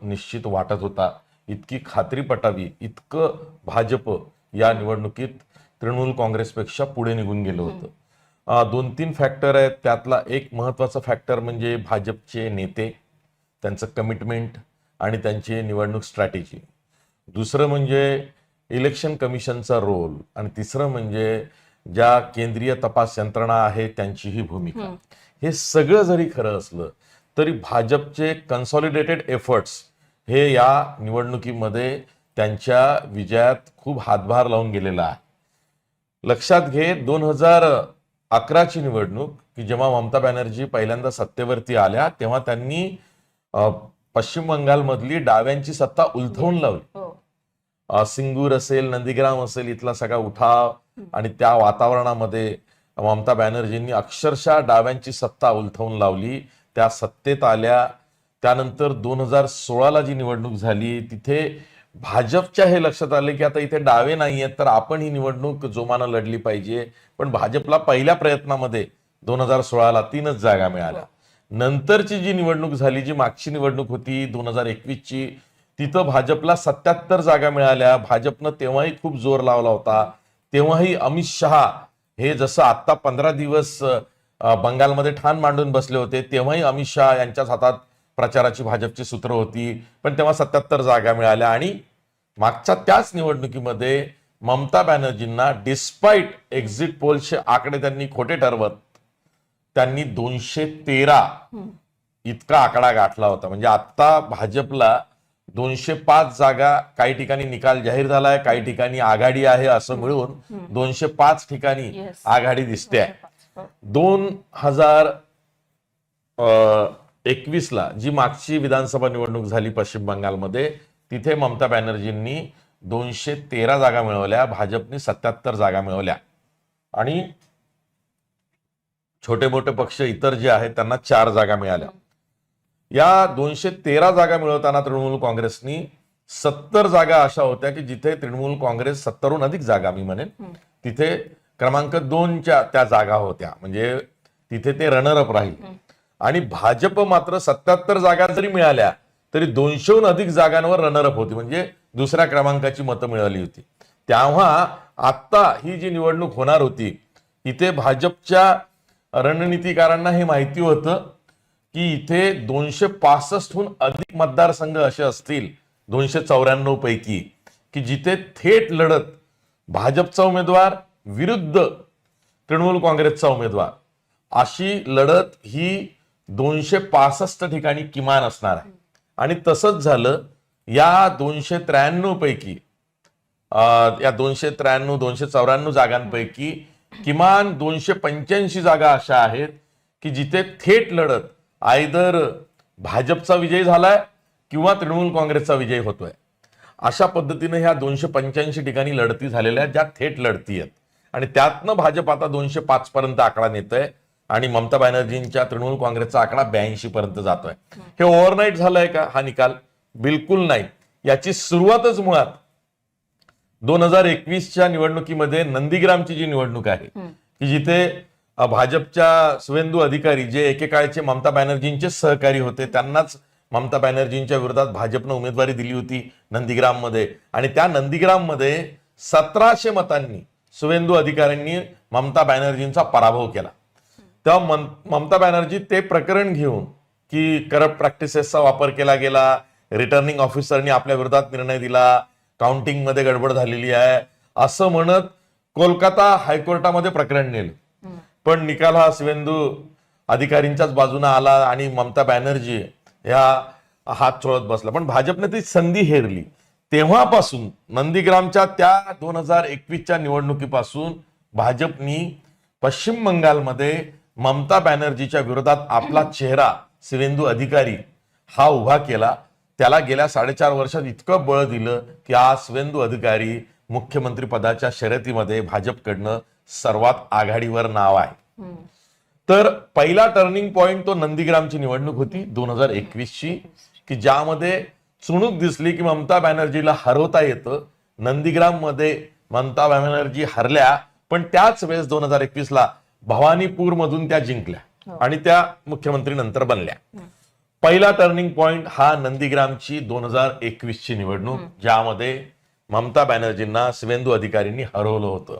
निश्चित वाटत होता, इतकी खात्री पटावी इतकं भाजप या निवडणुकीत तृणमूल काँग्रेसपेक्षा पुढे निघून गेलं होतं. 2-3 फॅक्टर आहेत. त्यातला एक महत्वाचा फॅक्टर म्हणजे भाजपचे नेते, त्यांचं कमिटमेंट आणि त्यांची निवडणूक स्ट्रॅटेजी. दुसरं म्हणजे इलेक्शन कमिशनचा रोल आणि तिसरं म्हणजे ज्या केंद्रीय तपास यंत्रणा आहे त्यांचीही भूमिका. हे सगळं जरी खरं असलं तरी भाजपचे कन्सॉलिडेटेड एफर्ट्स हे या निवडणुकीमध्ये त्यांच्या विजयात खूप हातभार लावून गेलेला आहे. लक्षात घे 2011ची निवडणूक की जेव्हा ममता बॅनर्जी पहिल्यांदा सत्तेवरती आल्या तेव्हा त्यांनी पश्चिम बंगालमधली डाव्यांची सत्ता उलथवून लावली. सिंगूर असेल, नंदीग्राम असेल, इथला सगळा उठाव आणि त्या वातावरणामध्ये ममता बॅनर्जींनी अक्षरशः डाव्यांची सत्ता उलथवून लावली. त्या सत्तेत आल्या. त्यानंतर 2016ला जी निवडणूक झाली तिथे भाजपच्या हे लक्षात आले की आता इथे डावे नाही आहेत तर आपण ही निवडणूक जोमानं लढली पाहिजे. पण भाजपला पहिल्या प्रयत्नामध्ये 2016ला 3च जागा मिळाल्या. नंतरची जी निवडणूक झाली, जी मागची निवडणूक होती 2021ची, तिथं भाजपला 77 जागा मिळाल्या. भाजपनं तेव्हाही खूप जोर लावला होता. तेव्हाही अमित शहा हे जसं आता 15 दिवस बंगालमध्ये ठाण मांडून बसले होते तेव्हाही अमित शहा यांच्याच हातात प्रचाराची भाजपची सूत्र होती. पण तेव्हा 77 जागा मिळाल्या. आणि मागच्या त्याच निवडणुकीमध्ये ममता बॅनर्जींना डिस्पाईट एक्झिट पोलचे आकडे त्यांनी खोटे ठरवत त्यांनी 213 इतका आकडा गाठला होता. म्हणजे आता भाजपला 205 जागा, काही ठिकाणी निकाल जाहीर झालाय, काही ठिकाणी आघाडी आहे, असं मिळून 205 ठिकाणी आघाडी दिसते आहे. 2021ला जी मागची विधानसभा निवडणूक झाली पश्चिम बंगालमध्ये तिथे ममता बॅनर्जींनी 213 जागा मिळवल्या, भाजपने 77 जागा मिळवल्या. आणि छोटे मोठे पक्ष इतर जे आहेत त्यांना 4 जागा मिळाल्या. या 213 जागा मिळवताना तृणमूल काँग्रेसनी 70 जागा अशा होत्या की जिथे तृणमूल काँग्रेस 70हून अधिक जागा मी म्हणेन तिथे क्रमांक 2च्या त्या जागा होत्या. म्हणजे तिथे ते रनरअप राहील. आणि भाजप मात्र 77 जागा जरी मिळाल्या तरी 200हून अधिक जागांवर रनरअप होती. म्हणजे दुसऱ्या क्रमांकाची मतं मिळाली होती. तेव्हा आता ही जी निवडणूक होणार होती इथे भाजपच्या रणनीतिकारांना हे माहिती होतं की इथे 265हून अधिक मतदारसंघ असे असतील 294 पैकी की जिथे थेट लढत भाजपचा उमेदवार विरुद्ध तृणमूल काँग्रेसचा उमेदवार अशी लढत ही 265 ठिकाणी किमान असणार आहे. आणि तसंच झालं. या 293 पैकी या 293 294 जागांपैकी किमान 285 जागा अशा आहेत की जिथे थेट लढत आयदर भाजपचा विजय झालाय किंवा तृणमूल काँग्रेसचा विजय होतोय. अशा पद्धतीने ह्या 285 ठिकाणी लढती झालेल्या ज्या थेट लढती आहेत. आणि त्यातनं भाजप आता 205 पर्यंत आकडा नेतोय आणि ममता बॅनर्जींच्या तृणमूल काँग्रेसचा आकडा 82 पर्यंत जातोय. हे ओव्हरनाईट झालंय का हा निकाल? बिलकुल नाही. याची सुरुवातच मुळात 2021च्या निवडणुकीमध्ये नंदीग्रामची जी निवडणूक आहे की जिथे भाजपच्या शुवेंदू अधिकारी जे एकेकाळचे ममता बॅनर्जींचे सहकारी होते त्यांनाच ममता बॅनर्जींच्या विरोधात भाजपनं उमेदवारी दिली होती नंदीग्राममध्ये. आणि त्या नंदीग्राममध्ये 1700 मतांनी शुवेंदू अधिकाऱ्यांनी ममता बॅनर्जींचा पराभव केला. तेव्हा ममता बॅनर्जी ते प्रकरण घेऊन की करप्ट प्रॅक्टिसेसचा वापर केला गेला, रिटर्निंग ऑफिसरनी आपल्या विरोधात निर्णय दिला, काउंटिंग मध्ये गडबड झालेली आहे असं म्हणत कोलकाता हायकोर्टामध्ये प्रकरण नेलं. पण निकाल हा शुवेंदू अधिकारींच्याच बाजूने आला आणि ममता बॅनर्जी ह्या हात चोळत बसला. पण भाजपने ती संधी हेरली. तेव्हापासून नंदीग्रामच्या त्या 2021च्या निवडणुकीपासून भाजपनी पश्चिम बंगालमध्ये ममता बॅनर्जीच्या विरोधात आपला चेहरा शुवेंदू अधिकारी हा उभा केला. त्याला गेल्या 4.5 वर्षात इतकं बळ दिलं की आज शुवेंदू अधिकारी मुख्यमंत्री पदाच्या शर्यतीमध्ये भाजपकडनं सर्वात आघाडीवर नाव आहे. तर पहिला टर्निंग पॉइंट तो नंदीग्रामची निवडणूक होती 2021ची की ज्यामध्ये चुणूक दिसली की ममता बॅनर्जीला हरवता येतं. नंदीग्राममध्ये ममता बॅनर्जी हरल्या पण त्याच वेळेस 2021ला भवानीपूर मधून त्या जिंकल्या आणि त्या मुख्यमंत्री नंतर बनल्या. पहिला टर्निंग पॉइंट हा नंदीग्रामची 2021 ची निवडणूक, ज्यामध्ये ममता बॅनर्जींना शुवेंदू अधिकारींनी हरवलं होतं.